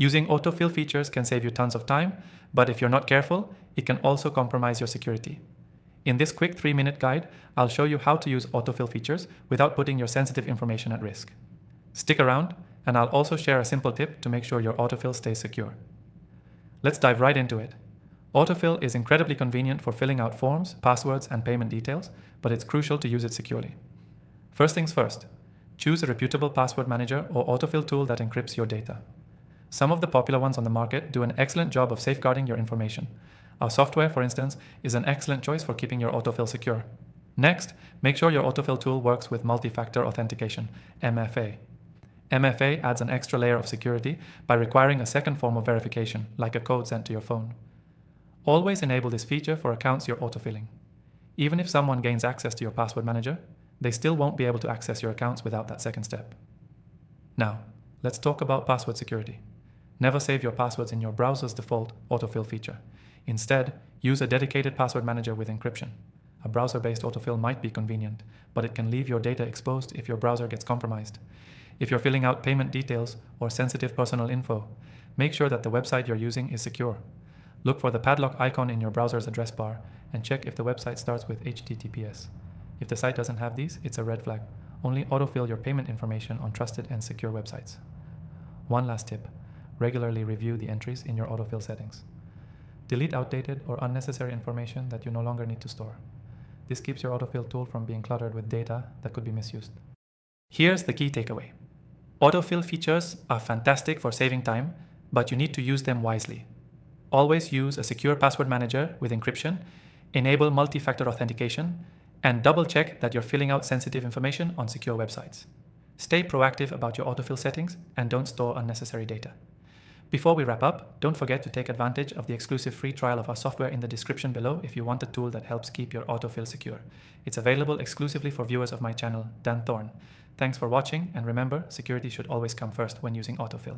Using autofill features can save you tons of time, but if you're not careful, it can also compromise your security. In this quick 3-minute guide, I'll show you how to use autofill features without putting your sensitive information at risk. Stick around, and I'll also share a simple tip to make sure your autofill stays secure. Let's dive right into it. Autofill is incredibly convenient for filling out forms, passwords, and payment details, but it's crucial to use it securely. First things first, choose a reputable password manager or autofill tool that encrypts your data. Some of the popular ones on the market do an excellent job of safeguarding your information. Our software, for instance, is an excellent choice for keeping your autofill secure. Next, make sure your autofill tool works with multi-factor authentication, MFA. MFA adds an extra layer of security by requiring a second form of verification, like a code sent to your phone. Always enable this feature for accounts you're autofilling. Even if someone gains access to your password manager, they still won't be able to access your accounts without that second step. Now, let's talk about password security. Never save your passwords in your browser's default autofill feature. Instead, use a dedicated password manager with encryption. A browser-based autofill might be convenient, but it can leave your data exposed if your browser gets compromised. If you're filling out payment details or sensitive personal info, make sure that the website you're using is secure. Look for the padlock icon in your browser's address bar and check if the website starts with HTTPS. If the site doesn't have these, it's a red flag. Only autofill your payment information on trusted and secure websites. One last tip, regularly review the entries in your autofill settings. Delete outdated or unnecessary information that you no longer need to store. This keeps your autofill tool from being cluttered with data that could be misused. Here's the key takeaway. Autofill features are fantastic for saving time, but you need to use them wisely. Always use a secure password manager with encryption, enable multi-factor authentication, and double-check that you're filling out sensitive information on secure websites. Stay proactive about your autofill settings and don't store unnecessary data. Before we wrap up, don't forget to take advantage of the exclusive free trial of our software in the description below if you want a tool that helps keep your autofill secure. It's available exclusively for viewers of my channel, Dan Thorne. Thanks for watching, and remember, security should always come first when using autofill.